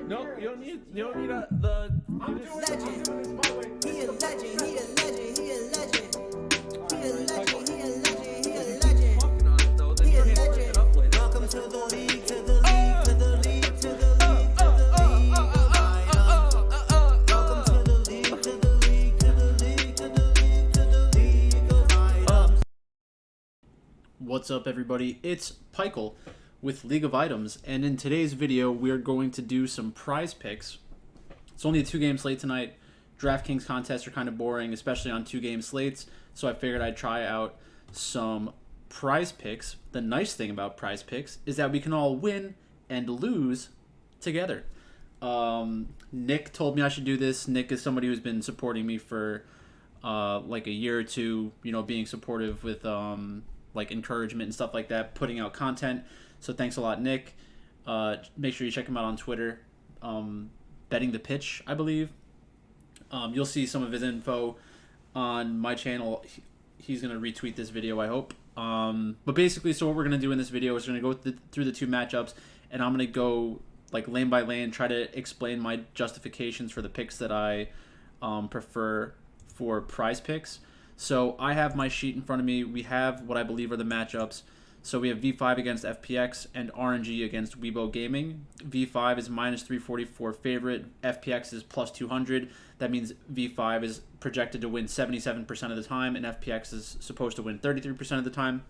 No, you don't need the. I'm doing this my way. He a legend, he a legend, he a legend. He a legend, he a legend, he a legend. Talking on it though, then He you a can't work legend. it up later. Welcome to the league, to the league, to the league, to the league, to the league of items. Welcome to the league, to the league, to the league, to the league, to the league of items. What's up, everybody? It's Pikel with League of Items, and in today's video we're going to do some prize picks. It's only a 2-game slate tonight. DraftKings contests are kind of boring, especially on 2-game slates, so I figured I'd try out some prize picks. The nice thing about prize picks is that we can all win and lose together. Nick told me I should do this. Nick is somebody who's been supporting me for like a year or two, you know, being supportive with like encouragement and stuff like that, putting out content. So thanks a lot, Nick. Make sure you check him out on Twitter. Betting the Pitch, I believe. You'll see some of his info on my channel. He's going to retweet this video, I hope. But basically, so what we're going to do in this video is we're going to go through the two matchups, and I'm going to go like lane by lane, try to explain my justifications for the picks that I prefer for prize picks. So I have my sheet in front of me. We have what I believe are the matchups. So we have V5 against FPX and RNG against Weibo Gaming. V5 is minus 344 favorite. FPX is plus 200. That means V5 is projected to win 77% of the time, and FPX is supposed to win 33% of the time.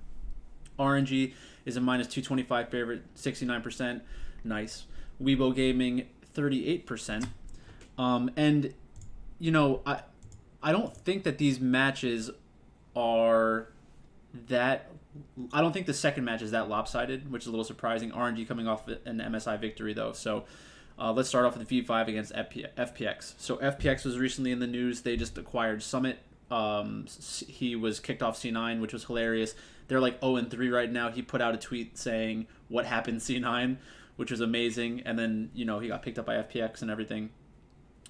RNG is a minus 225 favorite, 69%. Nice. Weibo Gaming, 38%. And, you know, I don't think that these matches are that... I don't think the second match is that lopsided, which is a little surprising. RNG coming off an MSI victory, though. So let's start off with V5 against FPX. So FPX was recently in the news. They just acquired Summit. He was kicked off C9, which was hilarious. They're like 0-3 right now. He put out a tweet saying, "What happened, C9?" which was amazing. And then, you know, he got picked up by FPX and everything.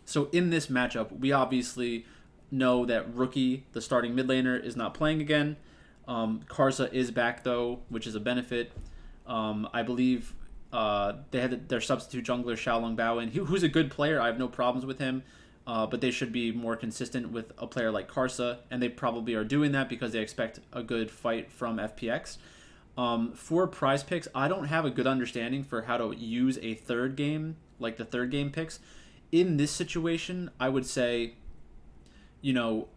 So in this matchup, we obviously know that Rookie, the starting mid laner, is not playing again. Karsa is back, though, which is a benefit. I believe they had their substitute jungler, Xiaolong Bao, who's a good player. I have no problems with him, but they should be more consistent with a player like Karsa, and they probably are doing that because they expect a good fight from FPX. For prize picks, I don't have a good understanding for how to use a third game, like the third game picks. In this situation, I would say, you know,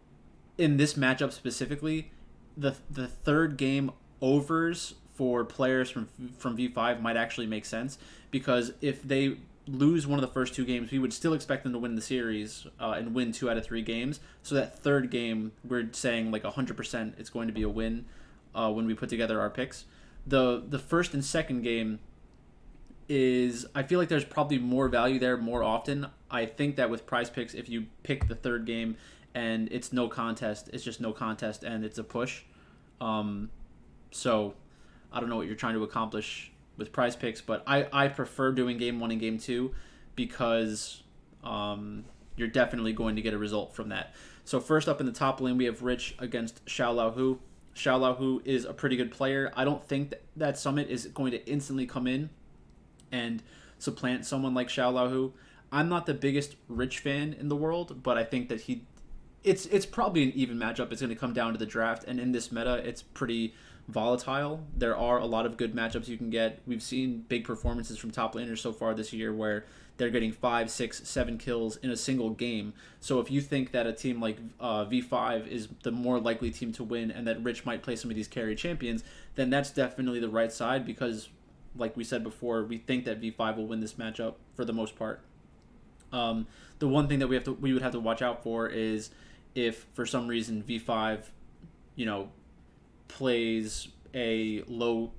in this matchup specifically, the third game overs for players from V5 might actually make sense, because if they lose one of the first two games, we would still expect them to win the series and win 2 out of 3 games. So that third game, we're saying like 100% it's going to be a win when we put together our picks. The first and second game is, I feel like there's probably more value there more often. I think that with prize picks, if you pick the third game and it's no contest, it's just no contest and it's a push. So I don't know what you're trying to accomplish with prize picks, but I prefer doing game 1 and game 2 because you're definitely going to get a result from that. So first up in the top lane, we have Rich against Xiaolong. Xiaolong is a pretty good player. I don't think that Summit is going to instantly come in and supplant someone like Xiaolong. I'm not the biggest Rich fan in the world, but I think that it's probably an even matchup. It's going to come down to the draft, and in this meta, it's pretty volatile. There are a lot of good matchups you can get. We've seen big performances from top laners so far this year where they're getting 5, 6, 7 kills in a single game. So if you think that a team like V5 is the more likely team to win and that Rich might play some of these carry champions, then that's definitely the right side, because like we said before, we think that V5 will win this matchup for the most part. The one thing that we would have to watch out for is if for some reason V5, you know, plays a low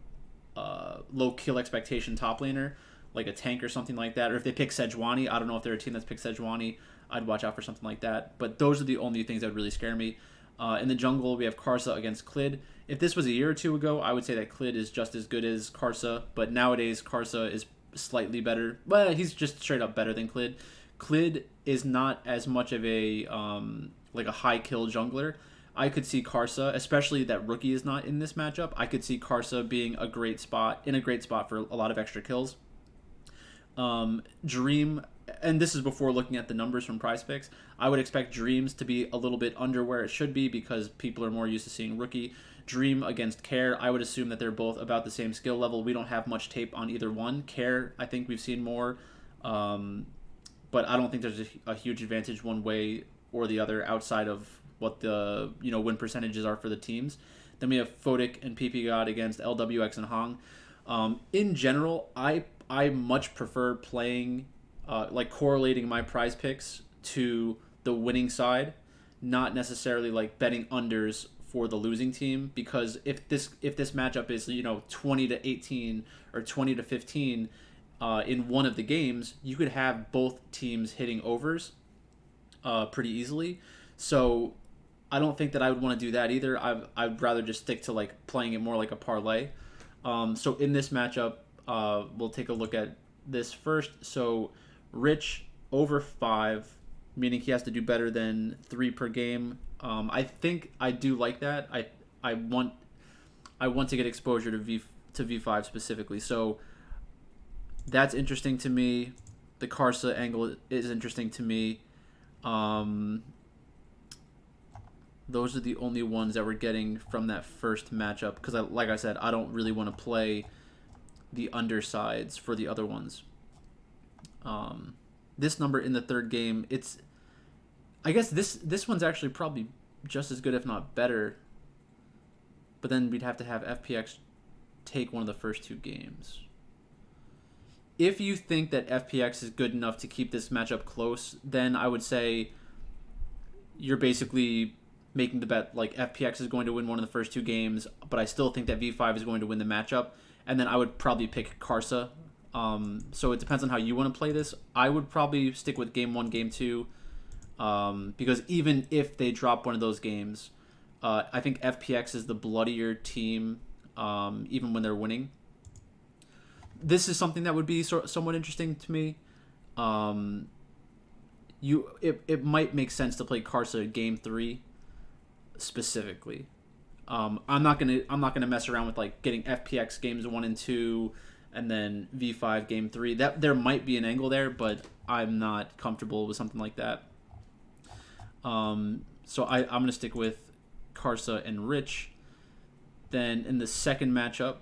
kill expectation top laner, like a tank or something like that, or if they pick Sejuani. I don't know if they're a team that's picked Sejuani. I'd watch out for something like that. But those are the only things that would really scare me. In the jungle, we have Karsa against Clid. If this was a year or two ago, I would say that Clid is just as good as Karsa, but nowadays Karsa is slightly better. Well, he's just straight up better than Clid. Clid is not as much of a like a high kill jungler. I could see Karsa, especially that Rookie is not in this matchup, I could see Karsa being a great spot for a lot of extra kills. Dream, and this is before looking at the numbers from Prizepicks, I would expect Dreams to be a little bit under where it should be because people are more used to seeing Rookie. Dream against Care, I would assume that they're both about the same skill level. We don't have much tape on either one. Care, I think we've seen more, but I don't think there's a huge advantage one way or the other outside of what the win percentages are for the teams. Then we have Photic and PP God against LWX and Hong. In general, I much prefer playing, like correlating my prize picks to the winning side, not necessarily like betting unders for the losing team. Because if this matchup is 20-18 or 20-15 in one of the games, you could have both teams hitting overs pretty easily. So I don't think that I would want to do that either. I'd rather just stick to like playing it more like a parlay. So in this matchup, we'll take a look at this first. So Rich over 5, meaning he has to do better than 3 per game. I think I do like that. I want to get exposure to V5 specifically. So that's interesting to me. The Karsa angle is interesting to me. Those are the only ones that we're getting from that first matchup because, like I said, I don't really want to play the undersides for the other ones. This number in the third game, I guess this one's actually probably just as good, if not better. But then we'd have to have FPX take one of the first 2 games. If you think that FPX is good enough to keep this matchup close, then I would say you're basically making the bet like FPX is going to win one of the first 2 games, but I still think that V5 is going to win the matchup. And then I would probably pick Karsa. So it depends on how you want to play this. I would probably stick with game 1, game 2, because even if they drop one of those games, I think FPX is the bloodier team, even when they're winning. This is something that would be somewhat interesting to me. It might make sense to play Karsa game 3 specifically. I'm not gonna mess around with like getting FPX games 1 and 2 and then V5 game 3. That there might be an angle there, but I'm not comfortable with something like that. So I'm gonna stick with Karsa and Rich. Then in the second matchup,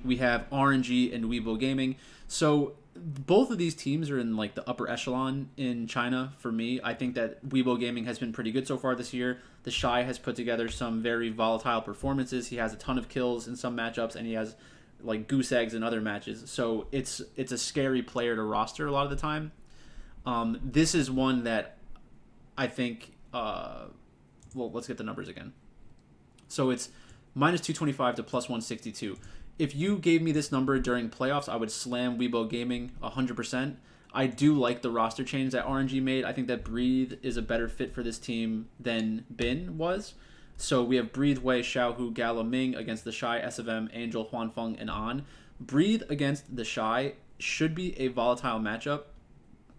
we have RNG and Weibo Gaming. So both of these teams are in like the upper echelon in China for me. I think that Weibo Gaming has been pretty good so far this year. The Shy has put together some very volatile performances. He has a ton of kills in some matchups, and he has like goose eggs in other matches. So it's a scary player to roster a lot of the time. This is one that I think. Well, let's get the numbers again. So it's minus 225 to plus 162. If you gave me this number during playoffs, I would slam Weibo Gaming 100%. I do like the roster change that RNG made. I think that Breathe is a better fit for this team than Bin was. So we have Breathe, Wei, Xiaohu, Gala, Ming against the Shy, SFM, Angel, Huanfeng, and An. Breathe against the Shy should be a volatile matchup,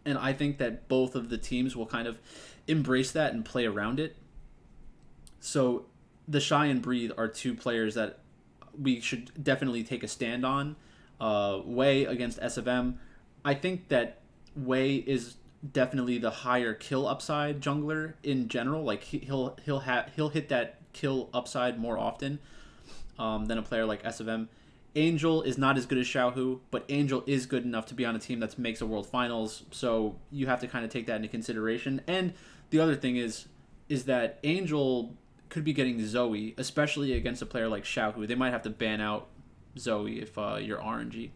and I think that both of the teams will kind of embrace that and play around it. So the Shy and Breathe are 2 players that we should definitely take a stand on. Wei against SFM. I think that Wei is definitely the higher kill upside jungler in general. Like he'll hit that kill upside more often than a player like SFM. Angel is not as good as Xiaohu, but Angel is good enough to be on a team that makes a World Finals. So you have to kind of take that into consideration. And the other thing is that Angel could be getting Zoe, especially against a player like Xiaohu. They might have to ban out Zoe if you're RNG.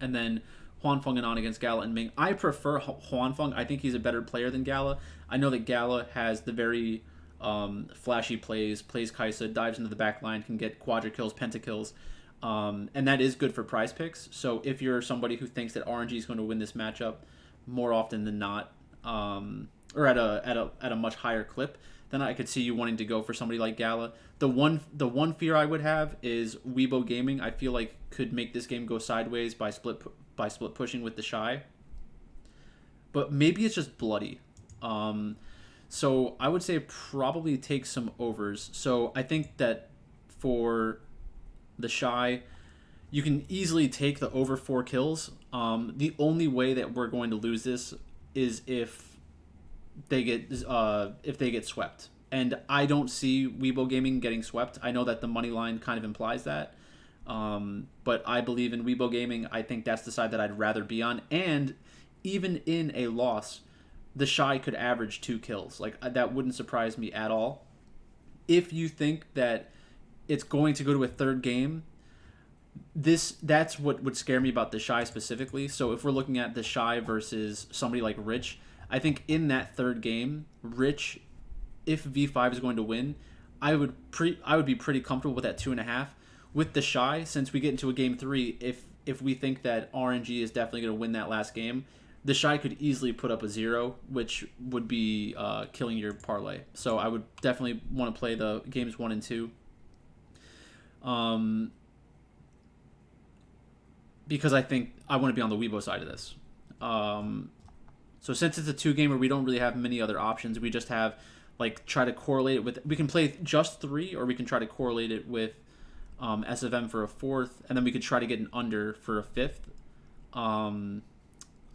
And then Huanfeng and An against Gala and Ming. I prefer Huanfeng. I think he's a better player than Gala. I know that Gala has the very flashy plays Kaisa, dives into the back line, can get quadra kills, pentakills, and that is good for prize picks. So if you're somebody who thinks that RNG is going to win this matchup more often than not, or at a much higher clip, then I could see you wanting to go for somebody like Gala. The one fear I would have is Weibo Gaming. I feel like could make this game go sideways by split pushing with the Shy. But maybe it's just bloody. So I would say probably take some overs. So I think that for the Shy, you can easily take the over 4 kills. The only way that we're going to lose this is if they get swept. And I don't see Weibo Gaming getting swept. I know that the money line kind of implies that. But I believe in Weibo Gaming. I think that's the side that I'd rather be on. And even in a loss, the Shy could average 2 kills. Like, that wouldn't surprise me at all. If you think that it's going to go to a third game, that's what would scare me about the Shy specifically. So if we're looking at the Shy versus somebody like Rich, I think in that third game, Rich, if V5 is going to win, I would be pretty comfortable with that 2.5. With the Shy, since we get into a game 3, if we think that RNG is definitely going to win that last game, the Shy could easily put up a 0, which would be killing your parlay. So I would definitely want to play the games 1 and 2. Because I think I want to be on the Weibo side of this. So since it's a 2-gamer, we don't really have many other options. We just have, like, try to correlate it with... We can play just 3, or we can try to correlate it with SFM for a 4th, and then we could try to get an under for a 5th.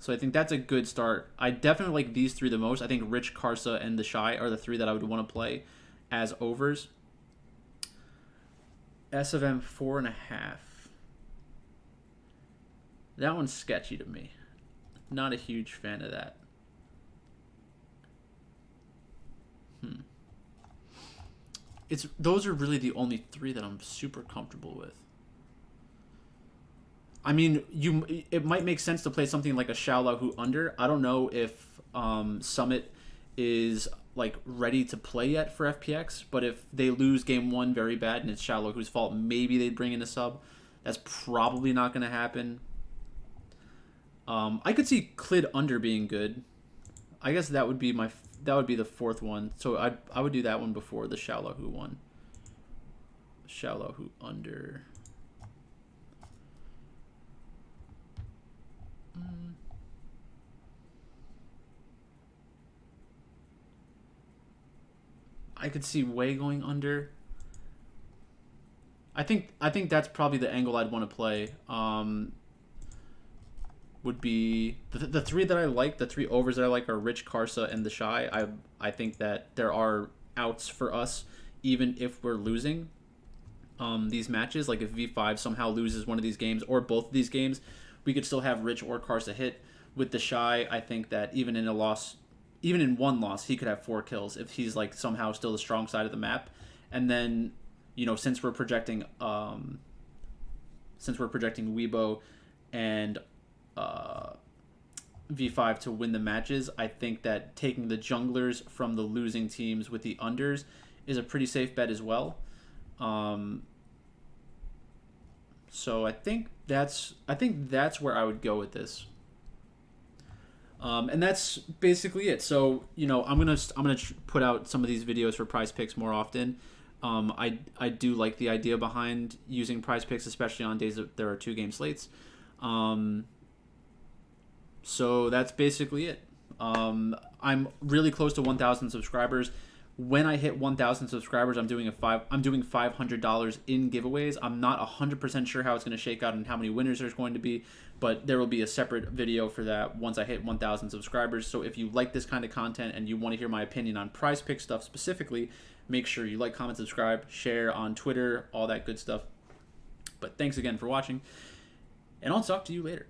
So I think that's a good start. I definitely like these 3 the most. I think Rich, Karsa, and the Shy are the 3 that I would want to play as overs. SFM 4.5. That one's sketchy to me. Not a huge fan of that. Those are really the only 3 that I'm super comfortable with. I mean, it might make sense to play something like a Xiao Hu under. I don't know if Summit is like ready to play yet for FPX, but if they lose game 1 very bad and it's Xiao Hu's fault, maybe they'd bring in a sub. That's probably not going to happen. I could see Clid under being good. I guess that would be the 4th one. So I would do that one before the Xiao Hu one. Xiao Hu under. I could see Wei going under. I think that's probably the angle I'd want to play. Would be the 3 that I like, the 3 overs that I like are Rich, Karsa, and the Shy. I think that there are outs for us even if we're losing these matches. Like if V5 somehow loses one of these games or both of these games, we could still have Rich or Karsa hit. With the Shy, I think that even in one loss, he could have 4 kills if he's like somehow still the strong side of the map. And then, you know, since we're projecting Weibo and V5 to win the matches, I think that taking the junglers from the losing teams with the unders is a pretty safe bet as well. So I think that's where I would go with this. And that's basically it. So, you know, I'm gonna put out some of these videos for Prizepicks more often. I do like the idea behind using Prizepicks, especially on days that there are 2-game slates. So that's basically it. I'm really close to 1,000 subscribers. When I hit 1,000 subscribers, I'm doing $500 in giveaways. I'm not 100% sure how it's going to shake out and how many winners there's going to be, but there will be a separate video for that once I hit 1,000 subscribers. So if you like this kind of content and you want to hear my opinion on Prizepicks stuff specifically, make sure you like, comment, subscribe, share on Twitter, all that good stuff. But thanks again for watching, and I'll talk to you later.